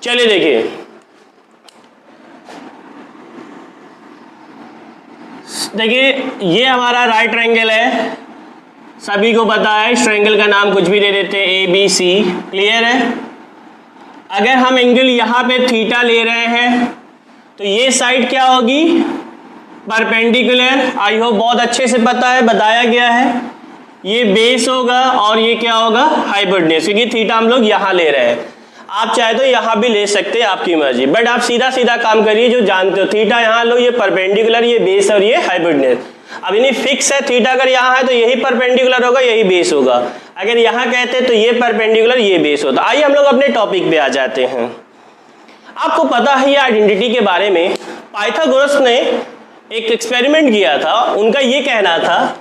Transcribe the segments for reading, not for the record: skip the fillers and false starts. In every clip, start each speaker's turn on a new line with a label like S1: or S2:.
S1: चलिए देखिए ये हमारा राइट ट्रायंगल है, सभी को पता है। इस ट्रायंगल का नाम कुछ भी दे देते हैं, ए बी सी। क्लियर है? अगर हम एंगल यहाँ पे थीटा ले रहे हैं तो ये साइड क्या होगी? परपेंडिकुलर। आई होप बहुत अच्छे से पता है, बताया गया है। ये बेस होगा और ये क्या होगा? हाइपोटेन्यूज, क्योंकि थीटा हम लोग यहाँ ले रहे हैं। आप चाहे तो यहाँ भी ले सकते हैं, आपकी मर्जी, बट आप सीधा सीधा काम करिए जो जानते हो। थीटा यहाँ लो, ये परपेंडिकुलर, ये बेस और ये हाइपोटेन्यूज। अब इन्हें फिक्स है, थीटा अगर यहाँ है तो यही परपेंडिकुलर होगा, यही बेस होगा। अगर यहाँ कहते तो ये परपेंडिकुलर, ये बेस होता। आइए हम लोग अपने टॉपिक पे आ जाते हैं। आपको पता है ये आइडेंटिटी के बारे में पाइथागोरस ने एक एक्सपेरिमेंट किया था। उनका ये कहना था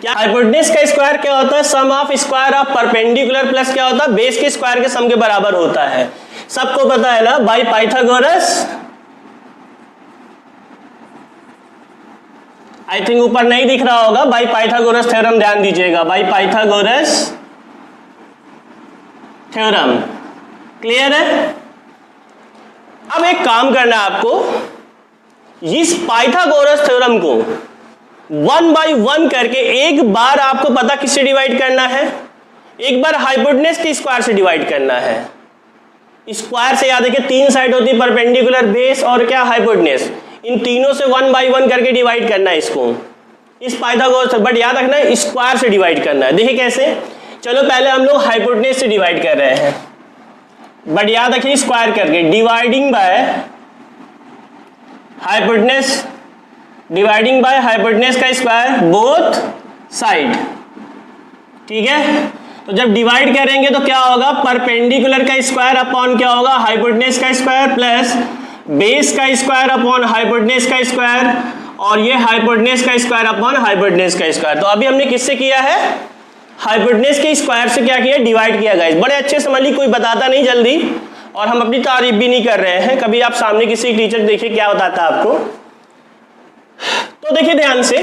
S1: क्या हाइपोटेन्यूज का स्क्वायर क्या होता है? Sum of square of perpendicular plus क्या होता है? बेस के स्क्वायर के सम के बराबर होता है। सबको पता है ना, बाय पाइथागोरस। आई थिंक ऊपर नहीं दिख रहा होगा, बाय पाइथागोरस थ्योरम, ध्यान दीजिएगा, बाय पाइथागोरस थ्योरम। क्लियर है? अब एक काम करना है आपको, इस पाइथागोरस थ्योरम को 1 बाई 1 करके एक बार आपको पता किससे डिवाइड करना है? एक बार हाइपोटेन्यूज के स्क्वायर से डिवाइड करना है। स्क्वायर से याद है कि 3 साइड होती है, परपेंडिकुलर, बेस और क्या? हाइपोटेन्यूज। इन तीनों से 1 बाई 1 करके डिवाइड करना है इसको, इस पाइथागोरस। बट याद रखना है स्क्वायर से डिवाइड करना है। देखिए कैसे। चलो पहले हम लोग हाइपोटेन्यूज से डिवाइड कर रहे हैं, बट याद रखिए स्क्वायर करके, dividing by hypotenuse, dividing by hypotenuse का स्क्वायर बोथ साइड। ठीक है? तो जब डिवाइड करेंगे तो क्या होगा? परपेंडिकुलर का स्क्वायर अपॉन क्या होगा? हाइपोटेन्यूज का स्क्वायर प्लस बेस का स्क्वायर अपॉन हाइपोटेन्यूज का स्क्वायर, और ये हाइपोटेन्यूज का स्क्वायर अपॉन हाइपोटेन्यूज का स्क्वायर। तो अभी हमने किससे किया है? हाइपोटेन्यूज के स्क्वायर से क्या किया? डिवाइड किया। गाइस बड़े अच्छे समझ ली, कोई बताता नहीं जल्दी, और हम अपनी तारीफ भी नहीं कर रहे हैं। कभी आप सामने किसी टीचर देखिए क्या बताता है आपको। तो देखिए ध्यान से,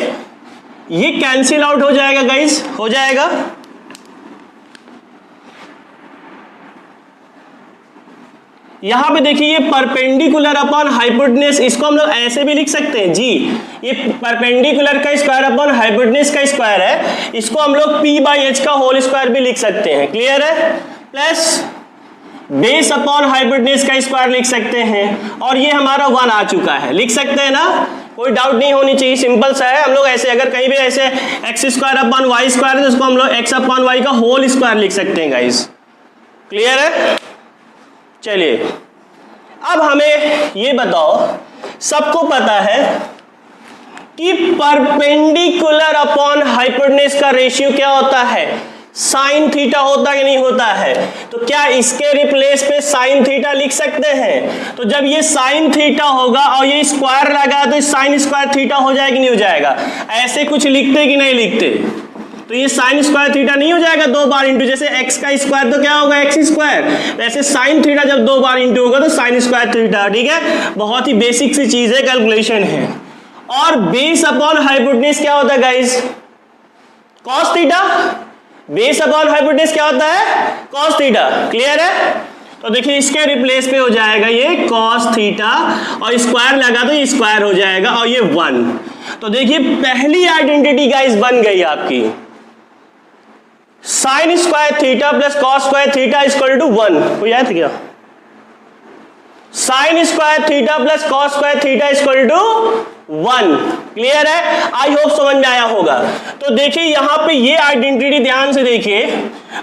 S1: ये कैंसिल आउट हो जाएगा गाइस, हो जाएगा। यहां पे देखिए ये परपेंडिकुलर अपॉन हाइपोटेन्यूज, इसको हम लोग ऐसे भी लिख सकते हैं जी। ये परपेंडिकुलर का स्क्वायर अपॉन हाइपोटेन्यूज का स्क्वायर है, इसको हम लोग p बाई एच का होल स्क्वायर भी लिख सकते हैं। क्लियर है? प्लस बेस अपॉन हाइपोटेन्यूज का स्क्वायर लिख सकते हैं, और ये हमारा 1 आ चुका है, लिख सकते हैं ना, कोई डाउट नहीं होनी चाहिए। सिंपल सा है। हम लोग ऐसे अगर कहीं भी ऐसे X square upon Y square है तो उसको हम लोग एक्स अपॉन वाई का होल स्क्वायर लिख सकते हैं गाइस। क्लियर है? चलिए अब हमें ये बताओ, सबको पता है कि परपेंडिकुलर अपॉन हाइपोटेन्यूज का रेशियो क्या होता है? साइन थीटा होता कि नहीं होता है? तो क्या इसके रिप्लेस पे साइन थीटा लिख सकते हैं? तो जब ये साइन थीटा होगा और ये स्क्वायर लगा तो साइन स्क्वायर थीटा हो जाएगा कि नहीं हो जाएगा? ऐसे कुछ लिखते कि नहीं लिखते? तो ये साइन स्क्वायर थीटा नहीं हो जाएगा 2 बार इंटू, जैसे एक्स का स्क्वायर तो क्या होगा? X square. ऐसे साइन थीटा जब 2 बार इंटू होगा तो साइन स्क्वायर थीटा। ठीक है? बहुत ही बेसिक सी चीज है, कैलकुलेशन है। और बेस अपॉन हाइपोटेन्यूज क्या होता है guys? Cos theta. Base upon hypotenuse क्या होता है? Cos theta. क्लियर है? तो देखिए इसके रिप्लेस पे हो जाएगा ये कॉस थीटा, और स्क्वायर लगा तो ये स्क्वायर हो जाएगा, और ये 1। तो देखिए पहली आइडेंटिटी गाइस बन गई आपकी, sine square theta plus cos square theta equal to 1। कोई याद है क्या? Sine square theta plus cos square theta equal to 1। Clear है? आई होप समझ में आया होगा। तो देखिए यहां पे ये आइडेंटिटी ध्यान से देखिए,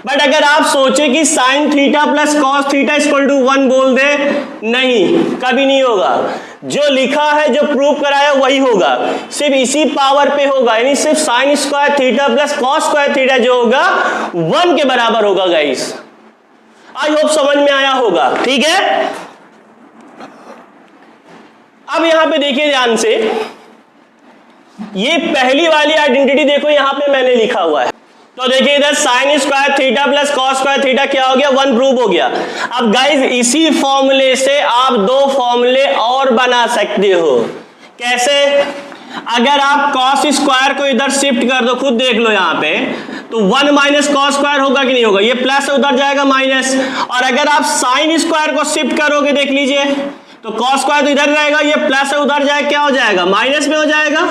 S1: बट अगर आप सोचे कि sine theta plus cos theta equal to 1 बोल दे, नहीं, कभी नहीं होगा। जो लिखा है, जो प्रूव कराया वही होगा, सिर्फ इसी पावर पे होगा, यानी सिर्फ sign square theta plus cos square theta जो होगा 1 के बराबर होगा गाइस। आई होप समझ में आया होगा। ठीक है? अब यहां पे देखिए ध्यान से, ये पहली वाली आइडेंटिटी देखो यहां पे मैंने लिखा हुआ है। तो देखिए इधर sign square theta plus cos square theta क्या हो गया? 1 प्रूव हो गया। अब गाइस इसी फॉर्मूले से आप 2 फॉर्मूले और बना सकते हो। कैसे? अगर आप कॉस स्क्वायर को इधर शिफ्ट कर दो, खुद देख लो यहां पे, तो 1 माइनस कॉस स्क्वायर होगा कि नहीं होगा, ये प्लस उधर जाएगा माइनस, और अगर आप साइन स्क्वायर को शिफ्ट करोगे देख लीजिए तो कॉस स्क्वायर तो इधर रहेगा, ये प्लस है उधर जाए क्या हो जाएगा, माइनस में हो जाएगा।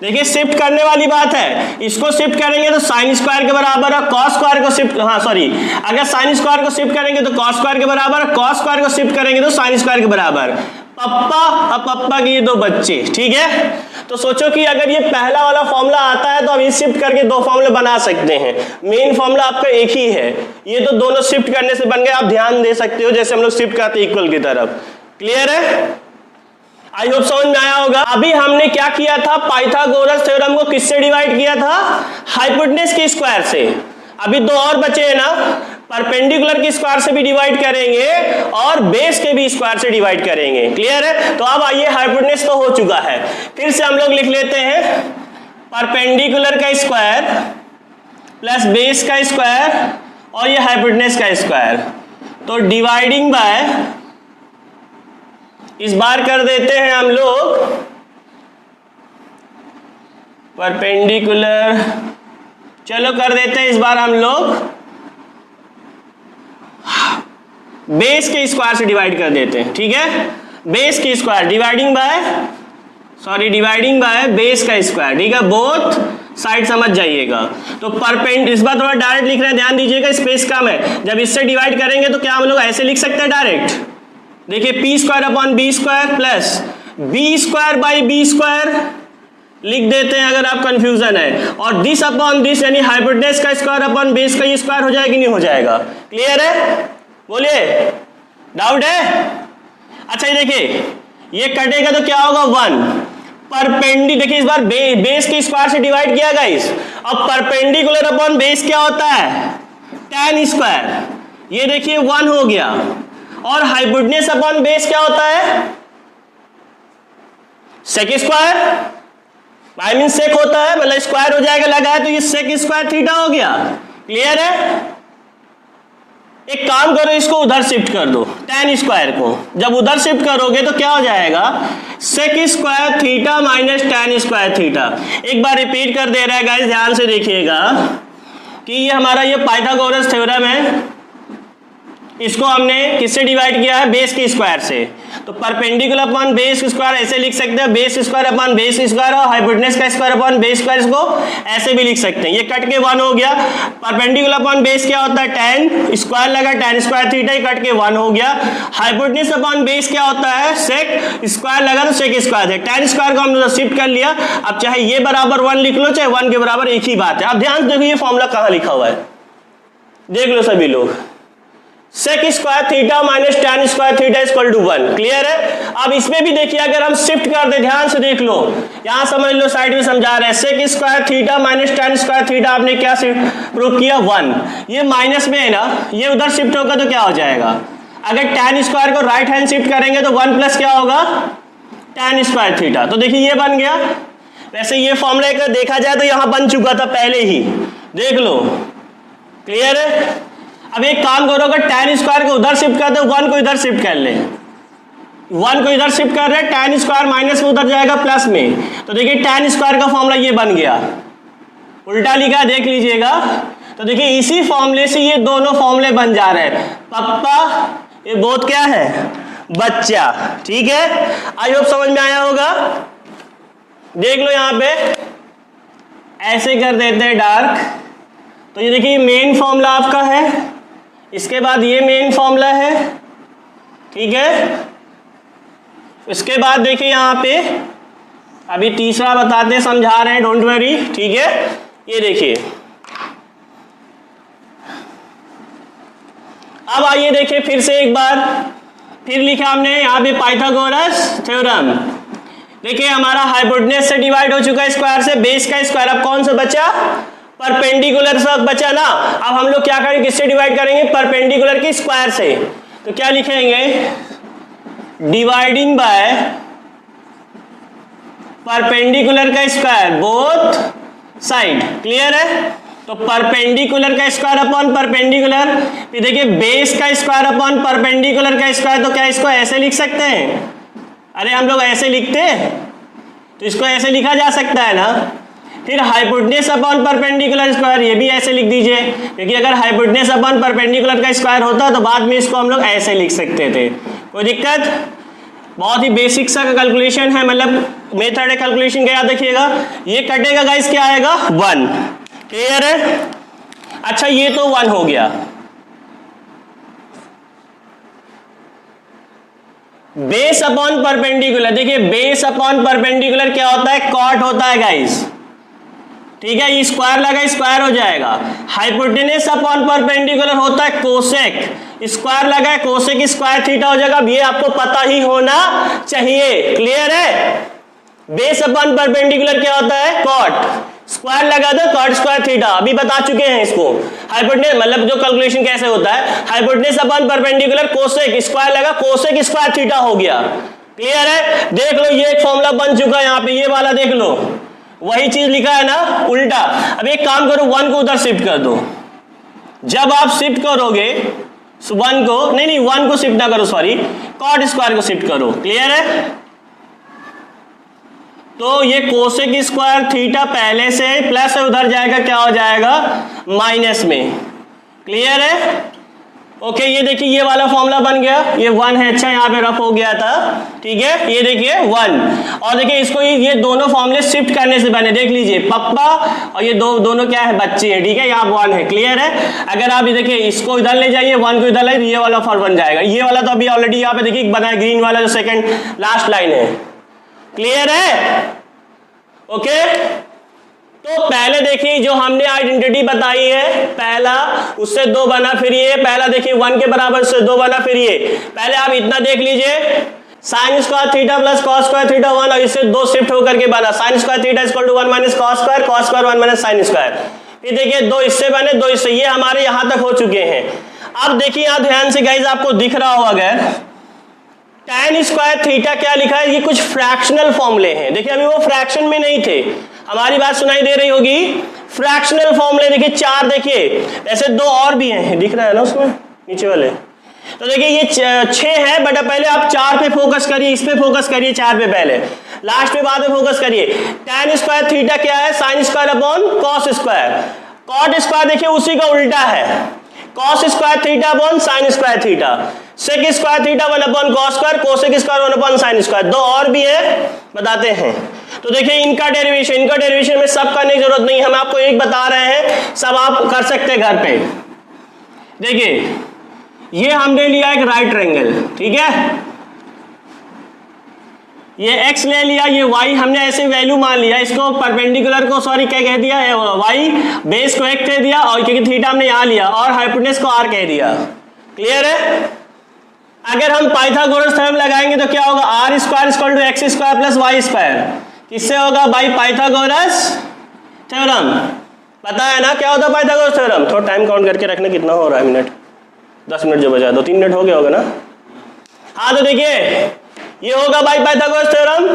S1: देखिए शिफ्ट करने वाली बात है, इसको शिफ्ट करेंगे तो साइन स्क्वायर के बराबर है, कॉस स्क्वायर को शिफ्ट, हाँ सॉरी, अगर साइन स्क्वायर को शिफ्ट करेंगे तो कॉस स्क्वायर के बराबर, कॉस स्क्वायर को शिफ्ट करेंगे तो साइन स्क्वायर के बराबर। पप्पा और पप्पा के ये दो बच्चे, ठीक है। तो सोचो कि अगर ये पहला वाला फॉर्मूला आता है तो अब ये शिफ्ट करके दो फॉर्मूले बना सकते हैं, मेन फॉर्मूला आपका एक ही है, ये तो दोनों शिफ्ट करने से बन गए। आप ध्यान दे सकते हो जैसे हम लोग शिफ्ट करते इक्वल की तरफ, क्लियर है, आई होप समझ में आया होगा। अभी हमने क्या किया था, पाइथागोरस थ्योरम को किससे डिवाइड किया था, हाइपोटेन्यूज के स्क्वायर से। अभी दो और बचे हैं ना, परपेंडिकुलर के स्क्वायर से भी डिवाइड करेंगे और बेस के भी स्क्वायर से डिवाइड करेंगे, क्लियर है। तो अब आइए, हाइपोटेन्यूज तो हो चुका है, फिर से हम लोग लिख लेते हैं परपेंडिकुलर का स्क्वायर प्लस बेस का स्क्वायर और ये हाइपोटेन्यूज का स्क्वायर। तो डिवाइडिंग बाय, इस बार कर देते हैं हम लोग परपेंडिकुलर, चलो कर देते हैं इस बार हम लोग बेस के स्क्वायर से डिवाइड कर देते हैं, ठीक है। बेस के स्क्वायर डिवाइडिंग बाय बेस का स्क्वायर, ठीक है, बोथ साइड समझ जाइएगा। तो इस बार थोड़ा डायरेक्ट लिख रहे हैं, ध्यान दीजिएगा, स्पेस कम है। जब इससे डिवाइड करेंगे तो क्या हम लोग ऐसे लिख सकते हैं डायरेक्ट, देखिए P square upon B square plus B square by B square लिख देते हैं अगर आप कंफ्यूजन है, और दिस अपॉन दिस यानी हाइपोटेन्यूज का स्क्वायर अपॉन बेस का ये स्क्वायर हो जाएगा कि नहीं हो जाएगा, क्लियर है, बोलिए, डाउट है। अच्छा ये देखिए, ये कटेगा तो क्या होगा 1, देखिए इस बार बेस के स्क्वायर से डिवाइड किया गाइस, अब परपेंडिकुलर अपॉन बेस क्या होता है, tan स्क्वायर, ये देखिए 1 हो गया, और हाइपोटेन्यूज अपॉन बेस क्या होता है, सेक स्क्वायर, आई मीन सेक होता है, मतलब स्क्वायर हो जाएगा लगा है, तो ये सेक स्क्वायर थीटा हो गया, क्लियर है। एक काम करो, इसको उधर शिफ्ट कर दो, tan स्क्वायर को जब उधर शिफ्ट करोगे तो क्या हो जाएगा, sec square theta minus tan square theta. एक बार रिपीट कर दे रहा है गाइस, ध्यान से देखिएगा कि ये हमारा ये पाइथागोरस थ्योरम है, इसको हमने किससे डिवाइड किया है, बेस के स्क्वायर से। तो परपेंडिकुलर अपॉन बेस स्क्वायर ऐसे लिख सकते हैं, base square upon base square, और हाइपोटेन्यूज का स्क्वायर अपॉन बेस स्क्वायर, इसको ऐसे भी लिख सकते हैं। ये कट के 1 हो गया, परपेंडिकुलर अपॉन बेस क्या होता है, tan स्क्वायर लगा, tan स्क्वायर थीटा, ये कट के 1 हो गया। हाइपोटेन्यूज अपॉन बेस क्या होता है, सेक स्क्वायर लगा तो सेक स्क्वायर है, tan स्क्वायर को हमने शिफ्ट कर लिया। अब चाहे ये बराबर 1 लिख लो, चाहे 1 के बराबर एक ही बात है। अब ध्यान से देखो ये फॉर्मूला कहाँ लिखा हुआ है, देख लो सभी लोग, sec square theta minus tan square theta equal to 1, clear है। अब इसमें भी देखिए अगर हम शिफ्ट कर दे, ध्यान से देख लो, यहां समझ लो, साइड में समझा रहे हैं, sec square theta minus tan square theta, आपने क्या प्रूव किया 1, ये माइनस में है ना, ये उधर शिफ्ट होगा तो क्या हो जाएगा, अगर tan स्क्वायर को राइट हैंड शिफ्ट करेंगे तो 1 प्लस क्या होगा, tan स्क्वायर थीटा। तो देखिए ये बन गया। वैसे ये फॉर्मूला एक देखा जाए तो यहां बन चुका था पहले ही, देख लो, क्लियर है। अब एक काम करो, अगर tan स्क्वायर को उधर शिफ्ट कर दो, 1 को इधर शिफ्ट कर ले, 1 को इधर शिफ्ट कर रहे हैं, tan स्क्वायर माइनस में उधर जाएगा प्लस में, तो देखिए tan स्क्वायर का फॉर्मूला ये बन गया, उल्टा लिखा देख लीजिएगा। तो देखिए इसी फॉर्मूले से ये दोनों फॉर्मूले बन जा रहे हैं, पप्पा ये बहुत क्या है, बच्चा, ठीक है। आई होप समझ में आया होगा। देख लो यहाँ पे ऐसे कर देते हैं डार्क, तो ये देखिए मेन फॉर्मूला आपका है, इसके बाद ये मेन फॉर्मूला है, ठीक है। इसके बाद देखिए यहाँ पे अभी तीसरा बताते हैं, समझा रहे हैं, डोंट वरी, ठीक है। ये देखिए अब आइए देखिए फिर से एक बार, फिर लिखा हमने यहाँ पे पाइथागोरस थ्योरम। देखिए हमारा हाइपोटेन्यूज से डिवाइड हो चुका है स्क्वायर से, बेस का स्क्वायर, अब कौन सा बचा, परपेंडिकुलर सब बचा ना। अब हम लोग क्या करेंगे, किससे डिवाइड करेंगे, परपेंडिकुलर के स्क्वायर से। तो क्या लिखेंगे, डिवाइडिंग बाय परपेंडिकुलर का स्क्वायर बोथ साइड, क्लियर है। तो परपेंडिकुलर का स्क्वायर अपॉन परपेंडिकुलर, फिर देखिए बेस का स्क्वायर अपॉन परपेंडिकुलर का स्क्वायर, तो क्या इसको ऐसे लिख सकते हैं, अरे हम लोग ऐसे लिखते हैं, तो इसको ऐसे लिखा जा सकता है ना, फिर हाइपोटेन्यूज अपॉन परपेंडिकुलर स्क्वायर, ये भी ऐसे लिख दीजिए, क्योंकि अगर हाइपोटेन्यूज अपॉन परपेंडिकुलर का स्क्वायर होता तो बाद में इसको हम लोग ऐसे लिख सकते थे। कोई दिक्कत? बहुत ही बेसिक सा कैलकुलेशन है, मतलब मेथड है कैलकुलेशन का, याद रखिएगा। ये कटेगा गाइस, क्या आएगा? 1। क्लियर है? अच्छा, ये तो 1 हो गया। बेस अपॉन परपेंडिकुलर, देखिए बेस अपॉन परपेंडिकुलर क्या होता है? कॉट होता है गाइस, ठीक है। ये स्क्वायर लगा, स्क्वायर हो जाएगा। हाइपोटेन्यूज अपॉन परपेंडिकुलर होता है कोसेक, स्क्वायर लगा है, कोसेक स्क्वायर थीटा हो जाएगा। ये आपको पता ही होना चाहिए। क्लियर है? बेस अपॉन परपेंडिकुलर क्या होता है? कॉट, स्क्वायर लगा दो, कॉट स्क्वायर थीटा, अभी बता चुके हैं इसको। हाइपोटेन्यूज मतलब जो कैलकुलेशन कैसे होता है, hypotenuse upon perpendicular cosec, square लगा, कोसेक स्क्वायर थीटा हो गया। क्लियर है? देख लो, ये एक फॉर्मूला बन चुका है यहाँ पे, ये वाला देख लो, वही चीज लिखा है ना उल्टा। अब एक काम करो, 1 को उधर शिफ्ट कर दो। जब आप शिफ्ट करोगे 1 को, नहीं 1 को शिफ्ट ना करो, सॉरी, कॉट स्क्वायर को शिफ्ट करो। क्लियर है? तो ये कोसेक स्क्वायर थीटा पहले से प्लस है, उधर जाएगा, क्या हो जाएगा? माइनस में। क्लियर है? ओके, ये देखिए ये वाला फॉर्मूला बन गया, ये 1 है। अच्छा, यहाँ पे रफ हो गया था, ठीक है। ये देखिए 1, और देखिए इसको ये दोनों फॉर्मूले शिफ्ट करने से बने, देख लीजिए, पप्पा और ये दोनों क्या है? बच्चे हैं, ठीक है। यहाँ 1 है। क्लियर है? अगर आप ये देखिए इसको इधर ले जाइए, 1 को इधर ले, ये वाला फॉर्म बन जाएगा। ये वाला तो अभी ऑलरेडी यहाँ पे देखिए बना है, ग्रीन वाला जो सेकंड लास्ट लाइन है। क्लियर है? ओके, तो पहले देखिए जो हमने आइडेंटिटी बताई है, पहला उससे 2 बना, फिर ये पहला देखिए 1 के बराबर से 2 बना, फिर ये पहले आप इतना देख लीजिए, sine square theta plus cos square theta 1, और इससे 2 शिफ्ट होकर के बना, sine square theta equal to 1 minus cos square 1 minus sine square. फिर देखिए 2 इससे बने, 2 इससे, ये हमारे यहां तक हो चुके हैं। अब देखिए यहां ध्यान से गाइस, आपको दिख रहा होगा अगर tan स्क्वायर थीटा क्या लिखा है, ये कुछ फ्रैक्शनल फॉर्मूले हैं। देखिए अभी वो फ्रैक्शन में नहीं थे, हमारी बात सुनाई दे रही होगी। फ्रैक्शनल फॉर्मूले देखिए 4, देखिए ऐसे 2 और भी हैं, दिख रहा है ना उसमें नीचे वाले। तो देखिए ये 6 है, बट पहले आप 4 पे फोकस करिए, इस पे फोकस करिए, 4 पे पहले, लास्ट पे बाद में फोकस करिए। tan स्क्वायर थीटा क्या है? Sine square upon cos square. Cot square देखिए उसी का उल्टा है, cos square theta upon sine square theta. Sec square theta 1 upon cos square, cosec square 1 upon sine square. 2 और भी है, बताते हैं। तो देखिए इनका डेरिवेशन में सब करने की जरूरत नहीं, हम आपको एक बता रहे हैं, सब आप कर सकते हैं घर पे। देखिए ये हमने लिया एक राइट ट्रायंगल, ठीक है, ये x ले लिया, ये y हमने ऐसे वैल्यू मान लिया, इसको परपेंडिकुलर को सॉरी क्या कह दिया, y बेस को x कह दिया, और क्योंकि थीटा हमने यहाँ लिया, और हाइपोटेन्यूज को r कह दिया। क्लियर है? अगर हम पाइथागोरस थ्योरम लगाएंगे तो क्या होगा? R square equal to X square plus Y square, किससे होगा? By Pythagoras theorem. पता है ना क्या होता है पाइथागोरस थ्योरम? थोड़ा टाइम काउंट करके रखना, कितना हो रहा है मिनट, 10 मिनट जो बचा, 2-3 मिनट हो गया होगा ना। हाँ तो देखिए ये होगा बाई पाइथागोरस थ्योरम,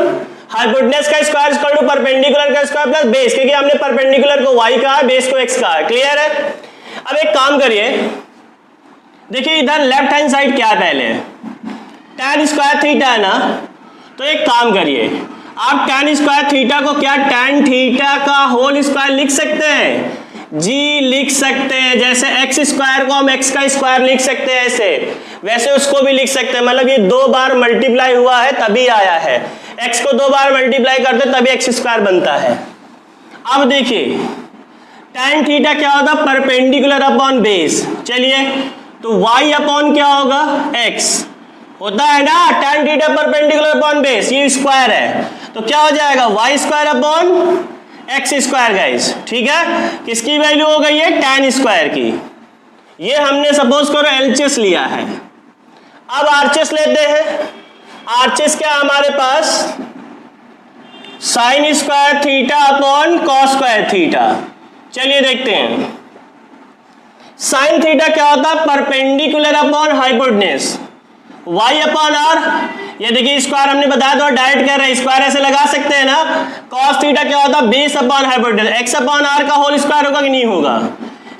S1: हाइपोटेन्यूज का स्क्वायर इक्वल टू परपेंडिकुलर का स्क्वायर प्लस बेस, क्योंकि हमने परपेंडिकुलर को y कहा, बेस को x कहा। क्लियर है? अब एक काम करिए, देखिए इधर लेफ्ट हैंड साइड क्या है, पहले tan स्क्वायर थीटा है ना, तो एक काम करिए, आप tan स्क्वायर थीटा को क्या tan थीटा का होल स्क्वायर लिख सकते हैं? जी लिख सकते हैं। जैसे x स्क्वायर को हम x का स्क्वायर लिख सकते हैं ऐसे, वैसे उसको भी लिख सकते हैं। मतलब ये 2 बार मल्टीप्लाई हुआ है तभी आया है, x को 2 बार मल्टीप्लाई करते तभी x स्क्वायर बनता है। अब देखिए tan थीटा क्या होता है? Perpendicular upon base. चलिए तो y अपॉन क्या होगा? x होता है ना, tan theta perpendicular upon base, ये स्क्वायर है, तो क्या हो जाएगा? y square upon X square guys. ठीक है, किसकी वैल्यू हो गई है? tan स्क्वायर की। ये हमने सपोज करो एलएचएस लिया है। अब आरएचएस लेते हैं। आरएचएस क्या हमारे पास? Sine square theta upon cos square theta. चलिए देखते हैं, साइन थीटा क्या होता है? Perpendicular upon hypotenuse, y upon R. ये देखिए स्क्वायर हमने बताया तो डायरेक्ट कर रहे हैं, स्क्वायर ऐसे लगा सकते हैं ना। cos थीटा क्या होता है? Base upon hypotenuse, x upon R का होल स्क्वायर होगा कि नहीं होगा?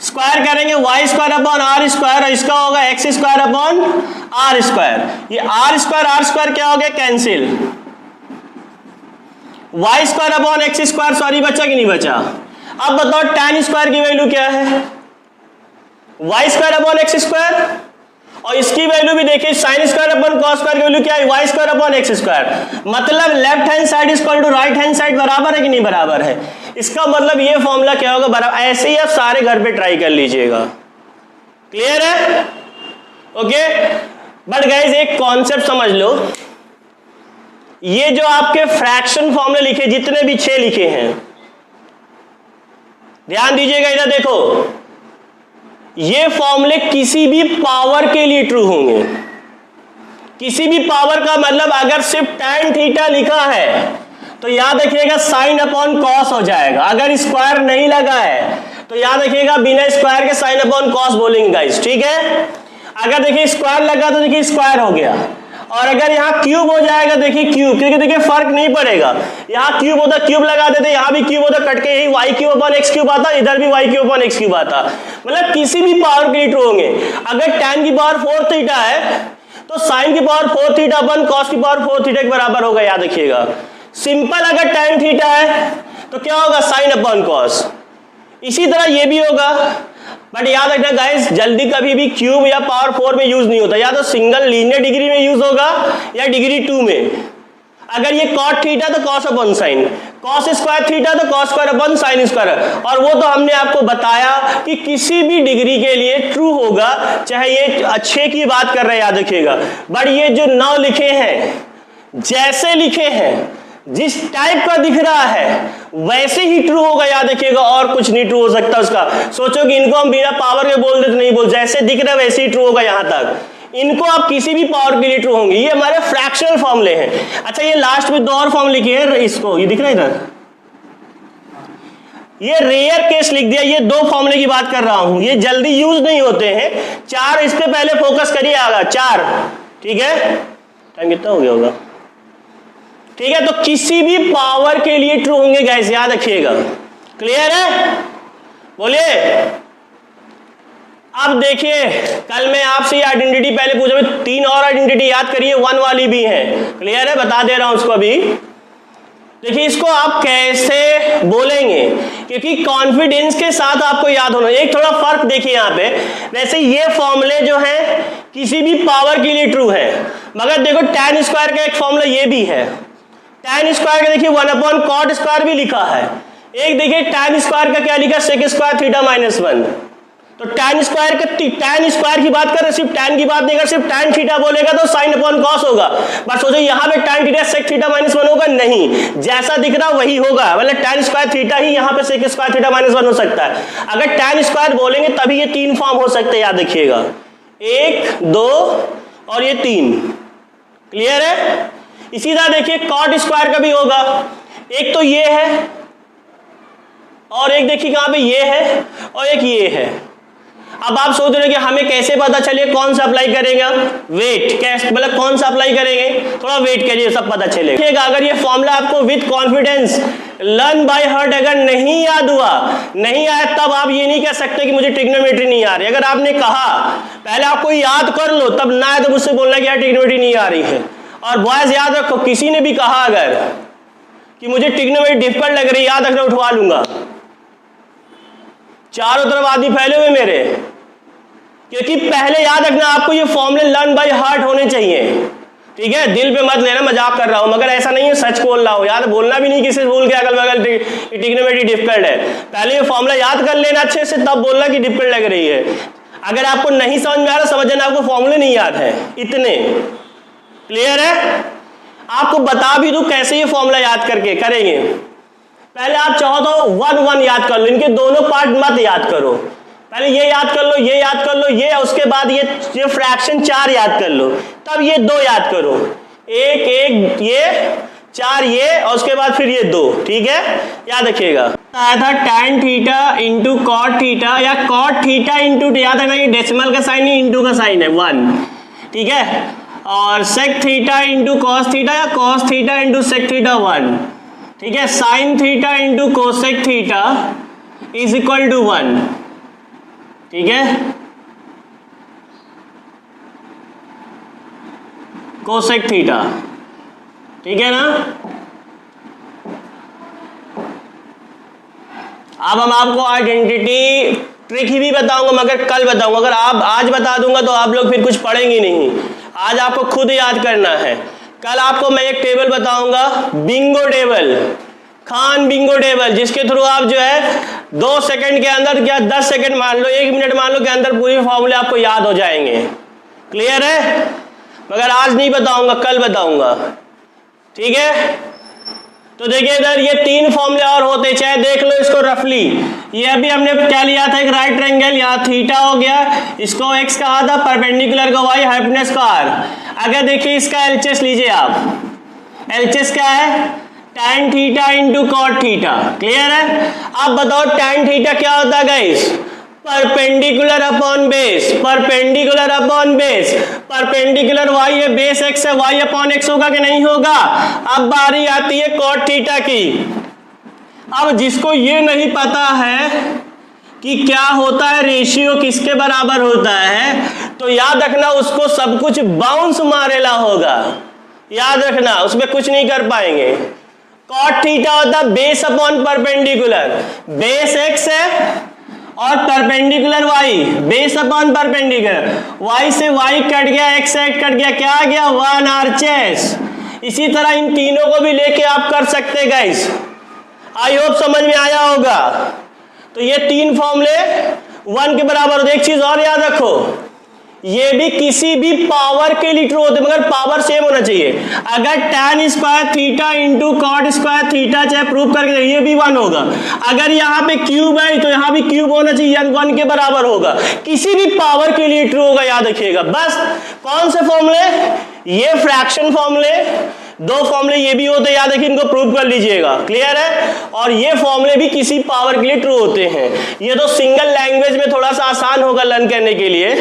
S1: स्क्वायर करेंगे y square upon R square, और इसका होगा x square upon R square. ये आर स्क्वायर क्या हो गया? Cancel. Y square upon X square, sorry बचा कि नहीं बचा? अब बताओ tan स्क्वायर की वैल्यू क्या है? Y square upon X square, और इसकी वैल्यू भी देखिए sine square upon cos square की वैल्यू क्या है? Y square upon X square. मतलब left hand side equal to right hand side बराबर है कि नहीं बराबर है? इसका मतलब ये फॉर्मूला क्या होगा? बराबर। ऐसे ही आप सारे घर पे ट्राई कर लीजिएगा। क्लियर है? ओके। बट गाइस एक कॉन्सेप्ट समझ लो, ये जो आपके फ्रैक्शन फॉर्मूले लिखे, जितने भी 6 लिखे हैं, ध्यान दीजिएगा इधर देखो, ये फॉर्मूले किसी भी पावर के लिए ट्रू होंगे। किसी भी पावर का मतलब अगर सिर्फ tan थीटा लिखा है तो याद रखिएगा साइन अपॉन कॉस हो जाएगा। अगर स्क्वायर नहीं लगा है तो याद रखिएगा बिना स्क्वायर के साइन अपॉन कॉस बोलेंगे गाइस, ठीक है? अगर देखिए स्क्वायर लगा तो देखिए स्क्वायर हो गया, और अगर यहाँ क्यूब हो जाएगा देखिए क्यूब, क्योंकि देखिए फर्क नहीं पड़ेगा। यहाँ क्यूब होता क्यूब लगा देते, यहाँ भी क्यूब होता कट के यही Y cube upon X cube आता, इधर भी Y cube upon X cube आता। मतलब किसी भी पावर के लिए ट्रू होंगे। अगर tan की पावर 4 थीटा है तो साइन की पावर 4 थीटा अपॉन कॉस की पावर 4 थीटा के बराबर होगा, याद रखिएगा। सिंपल अगर tan थीटा है तो क्या होगा? Sign upon cos. इसी तरह ये भी होगा। बट याद रखना गाइस, जल्दी कभी भी क्यूब या पावर 4 में यूज नहीं होता, या तो सिंगल लीनियर डिग्री में यूज होगा या डिग्री 2 में। अगर ये cot थीटा तो cos upon sine, cos square theta तो cos square upon sine square, और वो तो हमने आपको बताया कि किसी भी डिग्री के लिए ट्रू होगा, चाहे ये अच्छे की बात कर रहे हैं, याद रखिएगा। बट ये जो 9 लिखे हैं, जैसे लिखे हैं, जिस टाइप का दिख रहा है वैसे ही ट्रू होगा, याद रखिएगा, और कुछ नहीं ट्रू हो सकता उसका। सोचो कि इनको हम बिना पावर के बोल दे तो नहीं बोल, जैसे दिख रहा है वैसे ही ट्रू होगा यहां तक। इनको आप किसी भी पावर के लिए ट्रू होंगे। ये हमारे फ्रैक्शनल फॉर्मूले हैं। अच्छा ये लास्ट में 2 और फॉर्म लिखे हैं, इसको ये दिख रहा है इधर, ये रेयर केस लिख दिया। ये 2 फॉर्मूले की बात कर रहा हूं, ये जल्दी यूज नहीं होते हैं। 4 इस पे पहले फोकस करिए, आगा 4, ठीक है? टाइम कितना हो गया होगा? ठीक है, तो किसी भी पावर के लिए ट्रू होंगे गाइस, याद रखिएगा। क्लियर है? बोलिए। अब देखिए, कल मैं आपसे ये आइडेंटिटी पहले पूछा, 3 और आइडेंटिटी याद करिए, 1 वाली भी है। क्लियर है? बता दे रहा हूं उसको अभी। देखिए इसको आप कैसे बोलेंगे, क्योंकि कॉन्फिडेंस के साथ आपको याद होना। एक थोड़ा फर्क देखिए यहाँ पे, वैसे ये फॉर्मूले जो है किसी भी पावर के लिए ट्रू है, मगर देखो tan स्क्वायर का एक फॉर्मूला ये भी है। tan स्क्वायर का देखिए 1 अपॉन कॉट स्क्वायर भी लिखा है। एक देखिए tan स्क्वायर का क्या लिखा? Sec square theta minus 1। तो tan स्क्वायर की बात कर रहे, सिर्फ tan की बात नहीं कर, सिर्फ tan थीटा बोलेगा तो साइन अपॉन कॉस होगा। बस सोचो यहाँ पे tan theta sec theta minus 1 होगा? नहीं, जैसा दिख रहा वही होगा। मतलब tan स्क्वायर थीटा ही यहाँ पे सेक स्क्वायर थीटा माइनस 1 हो सकता है। अगर tan स्क्वायर बोलेंगे तभी ये 3 फॉर्म हो सकते हैं, याद रखिएगा, 1, 2 और ये 3। क्लियर है? इसी तरह देखिए कॉट स्क्वायर का भी होगा। एक तो ये है, और एक देखिए कहां पे ये है, और एक ये है। अब आप सोच रहे हो कि हमें कैसे पता चले कौन सा अप्लाई करेंगे? वेट, कैसे मतलब कौन सा अप्लाई करेंगे? थोड़ा वेट करिए, सब पता चलेगा। अगर ये फॉर्मूला आपको with confidence learn by heart अगर नहीं याद हुआ, नहीं आया, तब आप ये नहीं कह सकते कि मुझे ट्रिग्नोमेट्री नहीं आ रही। अगर आपने कहा पहले आपको याद कर लो, तब ना आए तो मुझसे बोलना कि यार ट्रिग्नोमेट्री नहीं आ रही है। और बॉयज याद रखो, किसी ने भी कहा अगर कि मुझे ट्रिग्नोमेट्री डिफिकल्ट लग रही है, याद रखना उठवा लूंगा। चारों तरफ आदमी फैले हुए मेरे, क्योंकि पहले याद रखना आपको ये फॉर्मूले लर्न बाय हार्ट होने चाहिए। ठीक है, दिल पे मत लेना, मजाक कर रहा हूं, मगर ऐसा नहीं है, सच बोल रहा हूं। यार बोलना भी नहीं किसी से भूल के अगल बगल ट्रिग्नोमेट्री डिफिकल्ट है। पहले ये फॉर्मूला याद कर लेना अच्छे से, तब बोलना कि डिफिकल्ट लग रही है। अगर आपको नहीं समझ में आ रहा, समझ जाना आपको फॉर्मूले नहीं याद है इतने। क्लियर है? आपको बता भी दूं कैसे ये फॉर्मूला याद करके करेंगे। पहले आप चाहो तो 1 1 याद कर लो, इनके दोनों पार्ट मत याद करो। पहले ये याद कर लो, ये याद कर लो, ये, उसके बाद ये फ्रैक्शन 4 याद कर लो, तब ये 2 याद करो। 1 1 ये 4 ये, और उसके बाद फिर ये 2। ठीक है, याद रखिएगा। आया था tan theta into cot theta, या कॉट थीटा इंटू, याद रखना ये डेसिमल का साइन है, इंटू का साइन है 1। ठीक है, और sec theta into cos theta, या cos theta into sec theta 1। ठीक है, sine theta into cosec theta is equal to 1। ठीक है, कोसेक थीटा। ठीक है ना? अब हम आपको आइडेंटिटी ट्रिक ही भी बताऊंगा, मगर कल बताऊंगा। अगर आप आज बता दूंगा तो आप लोग फिर कुछ पढ़ेंगे नहीं। आज आपको खुद याद करना है। कल आपको मैं एक टेबल बताऊंगा, Bingo table, Khan Bingo table, जिसके थ्रू आप जो है 2 सेकंड के अंदर, क्या 10 सेकंड मान लो, 1 मिनट मान लो के अंदर पूरी फॉर्मूले आपको याद हो जाएंगे। क्लियर है? मगर आज नहीं बताऊंगा, कल बताऊंगा। ठीक है? तो देखिए इधर ये 3 फॉर्मूले और होते, चाहे देख लो इसको रफली। ये अभी हमने क्या लिया था, एक राइट ट्रायंगल, यहाँ थीटा हो गया, इसको x कहा था, परपेंडिकुलर को y, हाइपोटेन्यूज को r। अगर देखिए इसका एलएचएस लीजिए आप, एलएचएस क्या है, tan theta into cot theta. Clear है? अब बताओ tan थीटा क्या होता है guys, perpendicular upon base, perpendicular upon base, perpendicular y है, बेस x है, y अपॉन x होगा कि नहीं होगा। अब बारी आती है कॉट थीटा की। अब जिसको ये नहीं पता है कि क्या होता है, रेशियो किसके बराबर होता है, तो याद रखना उसको सब कुछ बाउंस मारेला होगा। याद रखना, उसमें कुछ नहीं कर पाएंगे। कॉट थीटा होता है base upon perpendicular, base x है और perpendicular y, base upon perpendicular, y से y कट गया, x से कट गया, क्या आ गया, 1 आरएचएस। इसी तरह इन तीनों को भी लेके आप कर सकते गाइस। आई होप समझ में आया होगा। तो ये 3 फॉर्मूले 1 के बराबर होते। एक चीज और याद रखो, ये भी किसी भी पावर के लिए ट्रू होते, मगर पावर सेम होना चाहिए। अगर tan square theta into cot square theta चाहे प्रूव करके, ये भी 1 होगा। अगर यहाँ पे क्यूब है तो यहाँ भी क्यूब होना चाहिए, 1 के बराबर होगा। किसी भी पावर के लिए ट्रू होगा, याद रखिएगा। बस कौन से फॉर्मूले, ये फ्रैक्शन फॉर्मूले, 2 फॉर्मूले ये भी होते हैं, याद रखिए, इनको प्रूव कर लीजिएगा। क्लियर है? और ये फॉर्मूले भी किसी पावर के लिए ट्रू होते हैं। ये तो सिंगल लैंग्वेज में थोड़ा सा आसान होगा लर्न करने के लिए,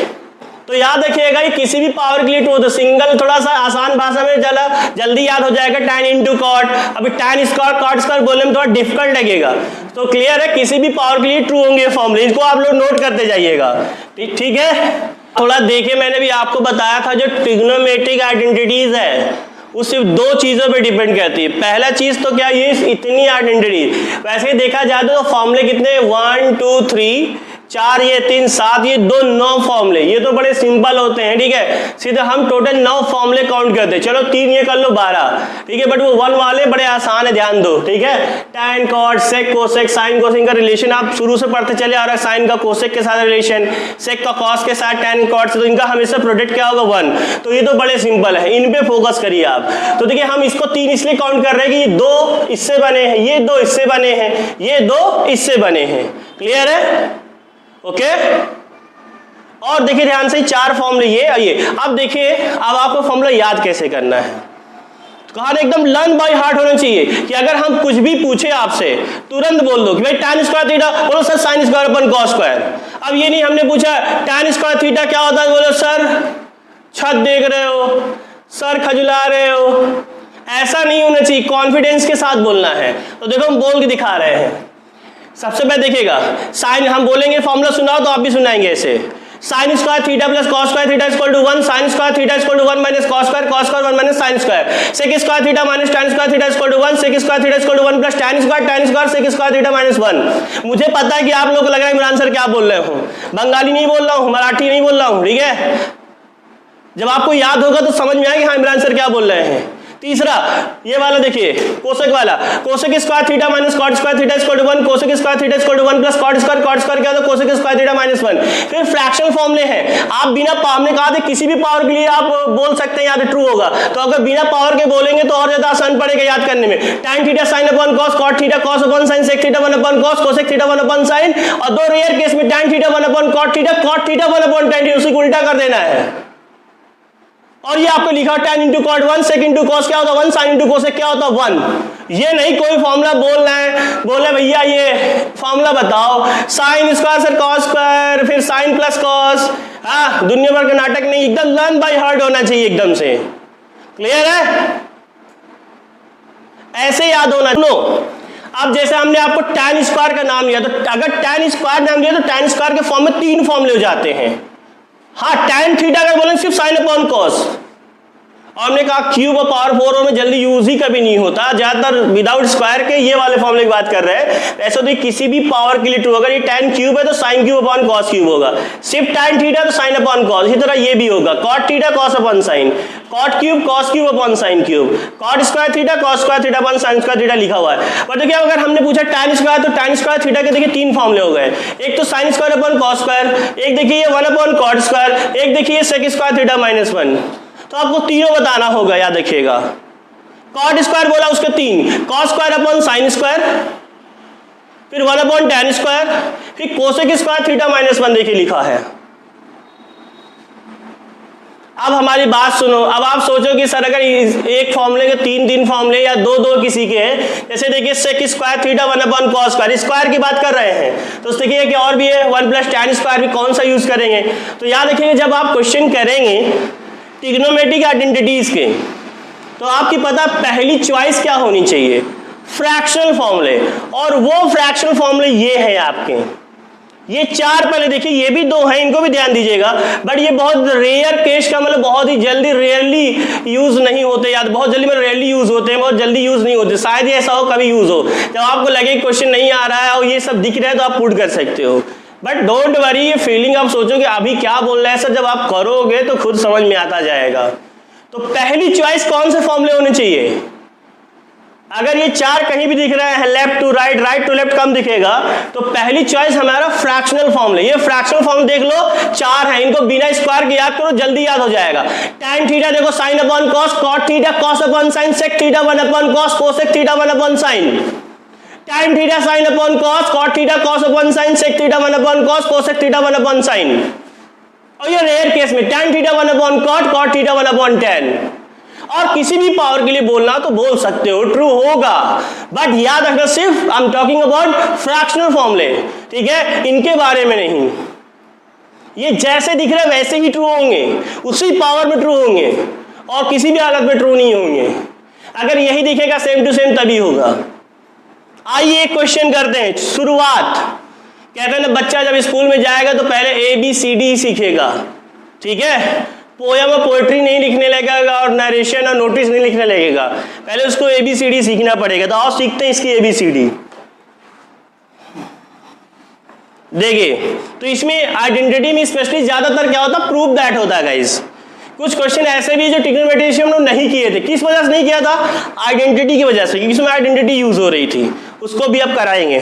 S1: तो याद रखिएगा ये किसी भी पावर के लिए ट्रू होता है। सिंगल थोड़ा सा आसान भाषा में जल्दी याद हो जाएगा, tan इंटू कॉट। अभी tan स्क्वायर कॉट स्क्वायर बोलने में थोड़ा डिफिकल्ट लगेगा। तो क्लियर है, किसी भी पावर के लिए ट्रू होंगे फॉर्मूले, इसको आप लोग नोट करते जाइएगा। ठीक है? थोड़ा देखिए, मैंने भी आपको बताया था जो ट्रिग्नोमेट्रिक आइडेंटिटीज है वो सिर्फ 2 चीजों पे डिपेंड करती है। पहला चीज तो क्या, ये इतनी आइडेंटिटी। वैसे देखा जाए तो फॉर्मूले कितने, 1 2 3 4, ये 3 7, ये 2 9 फॉर्मूले। ये तो बड़े सिंपल होते हैं। ठीक है? सीधे हम टोटल 9 फॉर्मूले काउंट करते हैं। चलो 3 ये कर लो 12। ठीक है? बट वो 1 वाले बड़े आसान है, ध्यान दो। ठीक है? tan cot sec cosec sine cosine का रिलेशन आप शुरू से पढ़ते चले आ रहा है। साइन का कोसेक के साथ रिलेशन, सेक का कॉस के साथ tan कॉट से, तो इनका हमेशा प्रोडक्ट क्या होगा, 1। तो ये तो बड़े सिंपल है, इन पे फोकस करिए आप। तो देखिए हम इसको 3 इसलिए काउंट कर रहे हैं कि ये 2 इससे बने हैं, ये 2 इससे बने हैं, ये 2 इससे बने हैं। क्लियर है? ओके? और देखिए ध्यान से 4 फॉर्मूले ये। अब देखिए, अब आपको फॉर्मूला याद कैसे करना है। तो कहा एकदम लर्न बाय हार्ट होना चाहिए कि अगर हम कुछ भी पूछे आपसे, तुरंत बोल दो कि भाई tan स्क्वायर थीटा, बोलो sir sin square upon cos square. अब ये नहीं हमने पूछा tan स्क्वायर थीटा क्या होता है, बोलो सर छत देख रहे हो, सर खजुला रहे हो। ऐसा नहीं होना चाहिए, कॉन्फिडेंस के साथ बोलना है। तो देखो हम बोल के दिखा रहे हैं। सबसे पहले देखिएगा, साइन हम बोलेंगे, फॉर्मूला सुनाओ तो आप भी सुनाएंगे ऐसे, sine square theta plus cos square theta equal to 1, sine square theta equal to 1 minus cos square 1 minus sine square, sec square theta minus tan square theta equal to 1, sec square theta equal to 1 plus tan square sec square theta minus 1। मुझे पता है कि आप लोगों को लग रहा है इमरान सर क्या बोल रहे हो, बंगाली नहीं बोल रहा हूँ, मराठी नहीं बोल रहा हूँ। ठीक है? जब आपको याद होगा तो समझ में आएगा हाँ इमरान सर क्या बोल रहे हैं। तीसरा ये वाला देखिए, कोसेक वाला, cosec square theta minus cot square theta equal to 1, cosec square theta equal to 1 plus cot square क्या होता है, कोसेक स्क्वायर थीटा माइनस 1। फिर फ्रैक्शन फॉर्मूले हैं, आप बिना पावर ने कहा था किसी भी पावर के लिए आप बोल सकते हैं, याद ट्रू होगा। तो अगर बिना पावर के बोलेंगे तो और ज्यादा आसान पड़ेगा याद करने में। tan theta sine upon cos, cot theta cos upon sine, sec theta 1 upon cos, cosec theta 1 upon sine, और 2 रेयर केस में tan theta 1 upon cot theta 1 upon tan theta, उसी को उल्टा कर देना है। और ये आपको लिखा tan इंटू कॉट 1, सेक इंटू कॉस क्या होता है 1, साइन इंटू कोसेक क्या होता है 1। ये नहीं कोई फॉर्मूला बोल रहे हैं, बोले भैया ये फॉर्मूला बताओ, साइन स्क्वायर से कॉस स्क्वायर फिर साइन प्लस कॉस। हाँ, दुनिया भर का नाटक नहीं, एकदम लर्न बाय हार्ट होना चाहिए एकदम से। क्लियर है? ऐसे याद होना। नो, अब जैसे हमने आपको tan स्क्वायर का नाम लिया, तो अगर tan स्क्वायर नाम लिया तो tan स्क्वायर के फॉर्म में 3 फॉर्मूले हो जाते हैं। हाँ, tan थीटा अगर बोले सिर्फ साइन अपॉन कॉस, और हमने कहा क्यूब और पावर 4 में जल्दी यूज ही कभी नहीं होता, ज्यादातर विदाउट स्क्वायर के ये वाले फॉर्मूले की बात कर रहे हैं। ऐसा तो किसी भी पावर के लिए ट्रू, अगर ये tan क्यूब है तो sin cube upon cos cube होगा, सिर्फ tan थीटा तो sin अपॉन cos, इसी तरह ये भी होगा cot theta cos upon sin, cot cube cos cube upon sin cube, cot square theta cos square theta upon sin square theta लिखा हुआ है। पर देखिए अगर हमने पूछा tan स्क्वायर तो tan स्क्वायर थीटा के देखिए 3 फॉर्मूले हो गए, एक तो sin square upon cos square, एक देखिए ये 1 अपॉन cot स्क्वायर, एक देखिए sec स्क्वायर थीटा माइनस 1, तो आपको तीनों बताना होगा, याद रखिएगा। कॉट स्क्वायर बोला उसके 3, cos square upon sine square, फिर 1 अपॉन tan स्क्वायर, फिर कोसेक स्क्वायर थीटा माइनस 1 देखिए लिखा है। अब हमारी बात सुनो, अब आप सोचो कि सर अगर एक फॉर्मूले के 3 फॉर्मूले या 2 किसी के हैं, जैसे देखिए sec square theta 1 upon cos square, square की बात कर रहे हैं तो देखिए कि और भी है 1 प्लस tan स्क्वायर, भी कौन सा यूज करेंगे। तो याद रखिएगा जब आप क्वेश्चन करेंगे ट्रिग्नोमेट्रिक आइडेंटिटीज के तो आपकी पता पहली चॉइस क्या होनी चाहिए, फ्रैक्शनल फॉर्मूले, और वो फ्रैक्शनल फॉर्मूले ये है आपके, ये 4 पहले देखिए, ये भी 2 हैं, इनको भी ध्यान दीजिएगा, बट ये बहुत रेयर केस का मतलब बहुत ही जल्दी रेयरली यूज नहीं होते, याद बहुत जल्दी में रेयरली यूज होते हैं, बहुत जल्दी यूज नहीं होते, शायद ये ऐसा हो कभी यूज हो, जब आपको लगे क्वेश्चन नहीं आ रहा है और ये सब दिख रहा है तो आप पुट कर सकते हो। बट डोंट वरी, ये फीलिंग आप सोचोगे अभी क्या बोल रहे हैं सर, जब आप करोगे तो खुद समझ में आता जाएगा। तो पहली चॉइस कौन से फॉर्मूले होने चाहिए, अगर ये 4 कहीं भी दिख रहे हैं left to right, right to left कम दिखेगा, तो पहली चॉइस हमारा फ्रैक्शनल फॉर्मूले, ये फ्रैक्शनल फॉर्मूले देख लो 4 है, इनको बिना स्क्वायर के याद करो, जल्दी याद हो जाएगा। tan थीटा देखो sin upon cos, cot theta cos upon sin, sec theta 1 upon cos, cosec theta 1 upon sin, tan theta sin upon cos, cot theta cos upon sin, sec theta 1 upon cos, cosec theta 1 upon sin, और ये rare case में tan theta 1 upon cot, cot theta 1 upon tan। और किसी भी power के लिए बोलना तो बोल सकते हो, ट्रू होगा, बट याद रखना सिर्फ I am talking about fractional फॉर्मूले, ठीक है, इनके बारे में नहीं। ये जैसे दिख रहे वैसे ही ट्रू होंगे, उसी पावर में ट्रू होंगे, और किसी भी हालत में ट्रू नहीं होंगे। अगर यही दिखेगा सेम टू सेम तभी होगा। आइए एक क्वेश्चन करते हैं, शुरुआत कहते हैं ना बच्चा जब स्कूल में जाएगा तो पहले ABCD सीखेगा, ठीक है, पोयम और पोएट्री नहीं लिखने लगेगा और नरेशन और नोटिस नहीं लिखने लगेगा, पहले उसको ABCD सीखना पड़ेगा। तो आओ सीखते हैं इसकी ABCD। देखिए तो इसमें आइडेंटिटी में स्पेशली ज्यादातर क्या होता है, प्रूव दैट होता है गाइस। कुछ क्वेश्चन ऐसे भी जो ट्रिग्नोमेट्री हम लोग नहीं किए थे, किस वजह से नहीं किया था, आइडेंटिटी की वजह से, क्योंकि इसमें आइडेंटिटी यूज हो रही थी, उसको भी अब कराएंगे।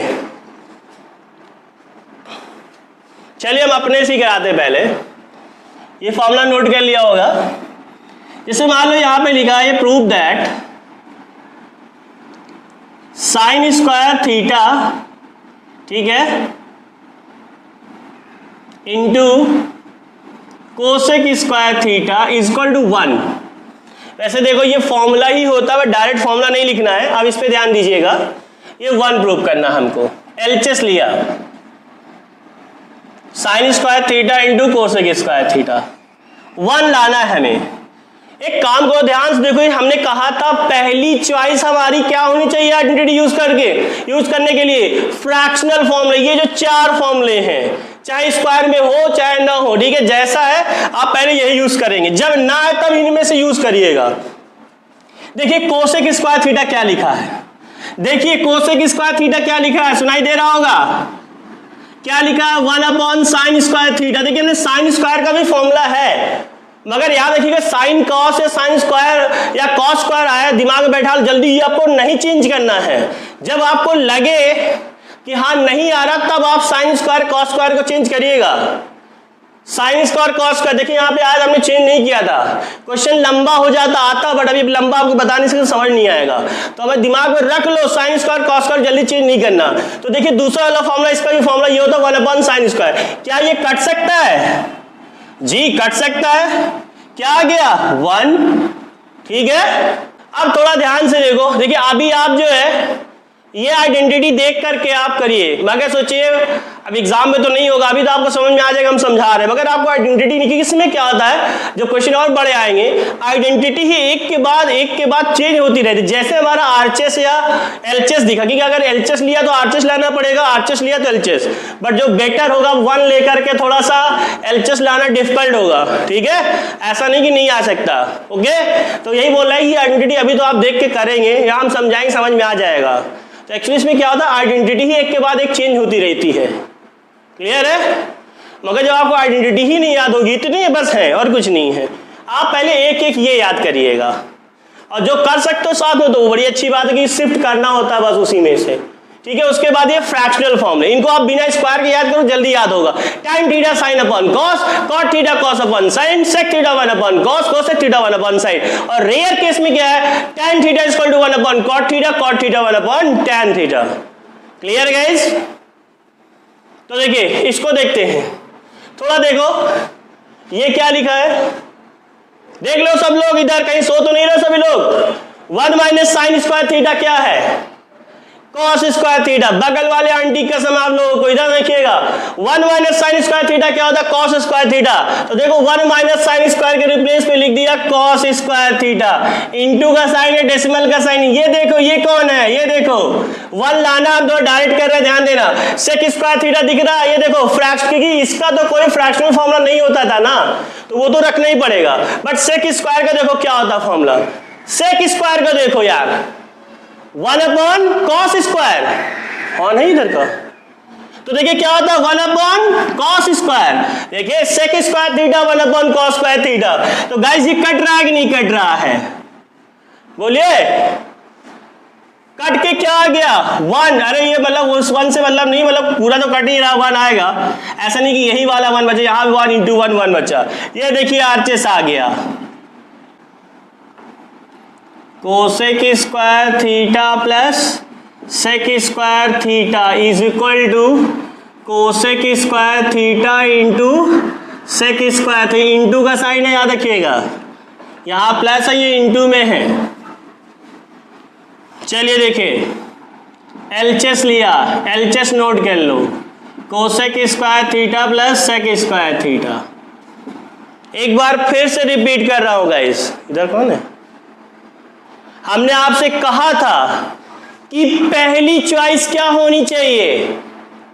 S1: चलिए हम अपने से कराते हैं। पहले ये फॉर्मूला नोट कर लिया होगा, जैसे मान लो यहां पे लिखा है prove that sine square theta, ठीक है, into cosec square theta is equal to 1। वैसे देखो ये फॉर्मूला ही होता है, डायरेक्ट फॉर्मूला नहीं लिखना है, अब इस पे ध्यान दीजिएगा, ये 1 प्रूव करना हमको। LHS लिया, sign square theta into cosec square theta, 1 लाना है हमें। एक काम करो ध्यान से देखो, हमने कहा था पहली चॉइस हमारी क्या होनी चाहिए आइडेंटिटी यूज करने के लिए, फ्रैक्शनल फॉर्मूले। ये जो 4 फॉर्मूले हैं, चाहे स्क्वायर में हो चाहे ना हो, ठीक है, जैसा है आप पहले यही यूज करेंगे, जब ना है तब इनमें से यूज करिएगा। देखिए कोसेक स्क्वायर थीटा क्या लिखा है, देखिए कोसेक स्क्वायर थीटा क्या लिखा है, सुनाई दे रहा होगा, क्या लिखा है, 1 अपॉन साइन स्क्वायर थीटा। देखिए हमने साइन स्क्वायर का भी फॉर्मूला है, मगर याद रखिएगा साइन कॉस या साइन स्क्वायर या कॉस स्क्वायर आया दिमाग में बैठा, जल्दी ये आपको नहीं चेंज करना है। जब आपको लगे कि हाँ नहीं आ रहा तब आप साइन स्क्वायर कॉस स्क्वायर को चेंज करिएगा। साइन स्क्वायर कॉस स्क्वायर देखिए यहाँ पे आज हमने चेंज नहीं किया था, क्वेश्चन लंबा हो जाता आता, बट अभी लंबा आपको बताने से समझ नहीं आएगा, तो हमें दिमाग में रख लो साइन स्क्वायर कॉस स्क्वायर, जल्दी चेंज नहीं करना। तो देखिए दूसरा वाला फॉर्मूला, इसका भी फॉर्मूला ये होता है 1 अपॉन साइन स्क्वायर। क्या ये कट सकता है जी, कट सकता है, क्या आ गया 1, ठीक है। अब थोड़ा ध्यान से देखो, देखिए अभी आप जो है ये आइडेंटिटी देख करके आप करिए, मगर सोचिए अब एग्जाम में तो नहीं होगा, अभी तो आपको समझ में आ जाएगा हम समझा रहे हैं, मगर आपको आइडेंटिटी नहीं, इसमें क्या होता है जो क्वेश्चन और बड़े आएंगे, आइडेंटिटी ही एक के बाद चेंज होती रहती है। जैसे हमारा आरचेस या एलचेस दिखा, क्योंकि अगर एलचेस लिया तो आरचेस लाना पड़ेगा, आरचेस लिया तो एलचेस, बट जो बेटर होगा 1 लेकर के थोड़ा सा एलचेस लाना डिफिकल्ट होगा, ठीक है, ऐसा नहीं कि नहीं आ सकता। ओके, तो यही बोल रहा है कि आइडेंटिटी अभी तो आप देख के करेंगे, यहाँ हम समझाएंगे, समझ में आ जाएगा। तो एक्चुअली इसमें क्या होता है, आइडेंटिटी ही एक के बाद एक चेंज होती रहती है, क्लियर है। मगर जब आपको आइडेंटिटी ही नहीं याद होगी, इतनी बस है और कुछ नहीं है, आप पहले एक एक ये याद करिएगा, और जो कर सकते हो साथ में तो बड़ी अच्छी बात है कि शिफ्ट करना होता है बस उसी में से, ठीक है। उसके बाद ये फ्रैक्शनल फॉर्म है, इनको आप बिना स्क्वायर के याद करो, जल्दी याद होगा। tan theta sin upon cos, cot theta cos upon sin, sec theta 1 upon cos, cosec theta 1 upon sin, और रेयर केस में क्या है, tan theta equal to 1 upon cot theta 1 upon tan theta. Clear guys. तो देखिए इसको देखते हैं, थोड़ा देखो ये क्या लिखा है, देख लो सब लोग, इधर कहीं सो तो नहीं रहे सभी लोग। 1 माइनस साइन स्क्वायर थीटा क्या है, cos स्क्वायर थीटा। बगल वाले आंटी कसम आप लोगों को, इधर देखिएगा 1 माइनस साइन स्क्वायर थीटा क्या होता है, cos स्क्वायर थीटा। तो देखो 1 माइनस साइन स्क्वायर के रिप्लेस पे लिख दिया cos स्क्वायर थीटा, इंटू का साइन है, डेसिमल का साइन। ये देखो ये कौन है, ये देखो 1 लाना, आप दो डायरेक्ट कर रहे हैं, ध्यान देना। सेक स्क्वायर थीटा दिख रहा है, ये देखो फ्रैक्शन, क्योंकि इसका तो कोई फ्रैक्शनल फॉर्मूला नहीं होता था ना, तो वो तो रखना ही पड़ेगा। बट सेक स्क्वायर का देखो क्या होता फॉर्मूला, सेक स्क्वायर का देखो यार 1 अपॉन कॉस स्क्वायर, और नहीं इधर का, तो देखिए क्या होता है 1 अपॉन कॉस स्क्वायर। देखिए sec square theta 1 upon cos square theta. तो गाइस ये कट रहा है कि नहीं कट रहा है, बोलिए। कट के क्या आ गया 1, अरे ये मतलब उस 1 से मतलब नहीं, मतलब पूरा तो कट ही रहा, 1 आएगा, ऐसा नहीं कि यही वाला 1 बचा, यहाँ भी 1 इंटू 1 बचा। ये देखिए आरचेस आ गया, cosec square theta plus sec square theta is equal to cosec square theta into sec square theta. Into का साइन है, याद रखिएगा, यहाँ प्लस है, ये इंटू में है। चलिए देखिए एलचेस लिया, एलचेस नोट कर लो, cosec square theta plus sec square theta. एक बार फिर से रिपीट कर रहा हूँ गाइस, इधर कौन है, हमने आपसे कहा था कि पहली चॉइस क्या होनी चाहिए,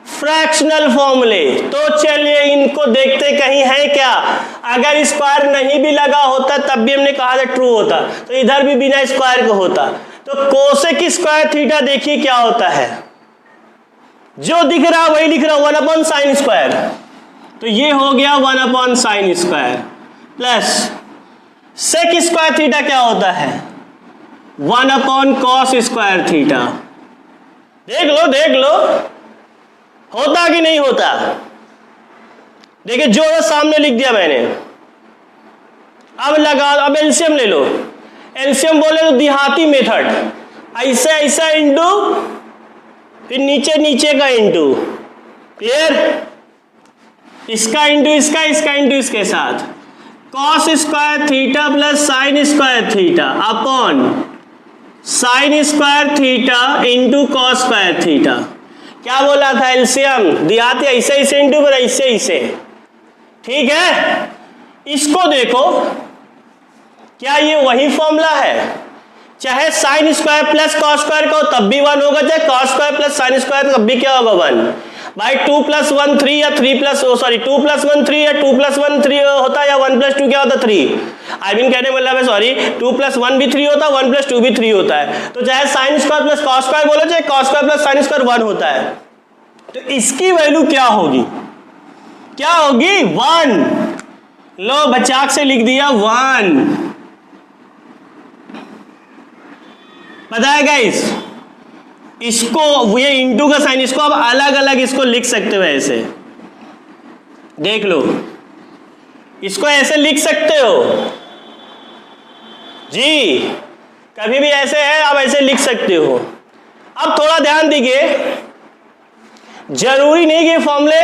S1: फ्रैक्शनल फॉर्मूले। तो चलिए इनको देखते कहीं है क्या, अगर स्क्वायर नहीं भी लगा होता तब भी हमने कहा था ट्रू होता, तो इधर भी बिना स्क्वायर को होता। तो कोसेक स्क्वायर थीटा देखिए क्या होता है, जो दिख रहा वही लिख रहा, 1 अपॉन साइन स्क्वायर। तो ये हो गया 1 upon sine square plus sec square theta क्या होता है 1 अपॉन कॉस स्क्वायर थीटा। देख लो होता कि नहीं होता। देखिए जो है सामने लिख दिया मैंने, अब लगा, अब एलसीएम ले लो। एलसीएम बोले तो देहाती मेथड, ऐसा ऐसा इंटू फिर नीचे नीचे का इंटू, क्लियर, इसका इंटू इसका, इसका इंटू इसके साथ, cos square theta plus sign square theta upon sine square theta into cos square theta. क्या बोला था एलसीएम, देहाती ऐसे ऐसे इंटू फिर ऐसे ऐसे, ठीक है। इसको देखो क्या ये वही फॉर्मूला है, चाहे sign square plus cos square का हो तब भी 1 होगा, चाहे cos square plus sine square तब भी क्या होगा 1। भाई 2 + 1 3 या 3 + 2 + 1 3 या 2 + 1 3 होता है, या 1 + 2 क्या होता है 3। आई मीन कहने मतलब है सॉरी, 2 + 1 भी 3 होता है, 1 + 2 भी 3 होता है। तो चाहे sign square plus cos square बोलो, चाहे cos square plus sine square 1 होता है। तो इसकी वैल्यू क्या होगी, क्या होगी 1। लो बचाक से लिख दिया 1। पता है गाइस, इसको ये इंटू का साइन, इसको आप अलग अलग इसको लिख सकते हो ऐसे, देख लो, इसको ऐसे लिख सकते हो जी, कभी भी ऐसे है आप ऐसे लिख सकते हो। अब थोड़ा ध्यान दीजिए, जरूरी नहीं कि फॉर्मूले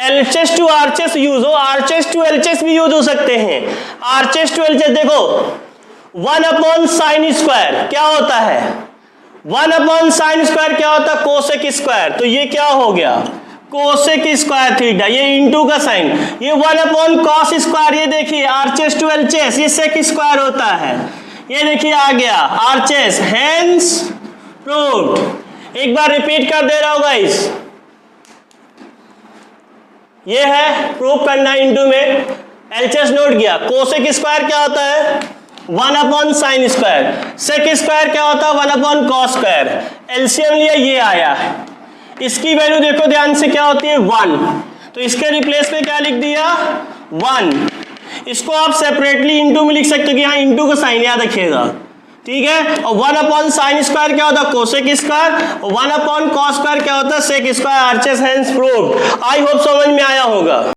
S1: एलएचएस टू आरएचएस यूज हो, आरएचएस टू एलएचएस भी यूज हो सकते हैं। आरएचएस टू एलएचएस देखो 1 अपॉन साइन स्क्वायर क्या होता है 1 अपॉन साइन स्क्वायर क्या होता है, कोसेक स्क्वायर, तो ये क्या हो गया, कोसेक स्क्वायर थीटा, ये इंटू का साइन, ये 1 अपॉन कॉस स्क्वायर, ये देखिए आरचेस टू एलचेस, ये सेक स्क्वायर होता है, ये देखिए आ गया आरचेस, हेंस प्रूव्ड। एक बार रिपीट कर दे रहा हूं गाइस, ये है प्रूव करना इंटू में, एलचेस नोट किया, कोसेक स्क्वायर क्या होता है 1 upon sine square, sec square क्या होता है 1 अपॉन कॉस स्क्वायर, एलसीएम लिया ये आया, इसकी वैल्यू देखो ध्यान से क्या होती है 1, तो इसके रिप्लेस में क्या लिख दिया 1, इसको आप सेपरेटली इंटू में लिख सकते हो कि यहाँ इंटू का साइन याद रखिएगा, ठीक है, और 1 अपॉन साइन स्क्वायर क्या होता है cosec square, 1 upon cos square क्या होता है sec square, RHS hence proved. I hope समझ में आया होगा।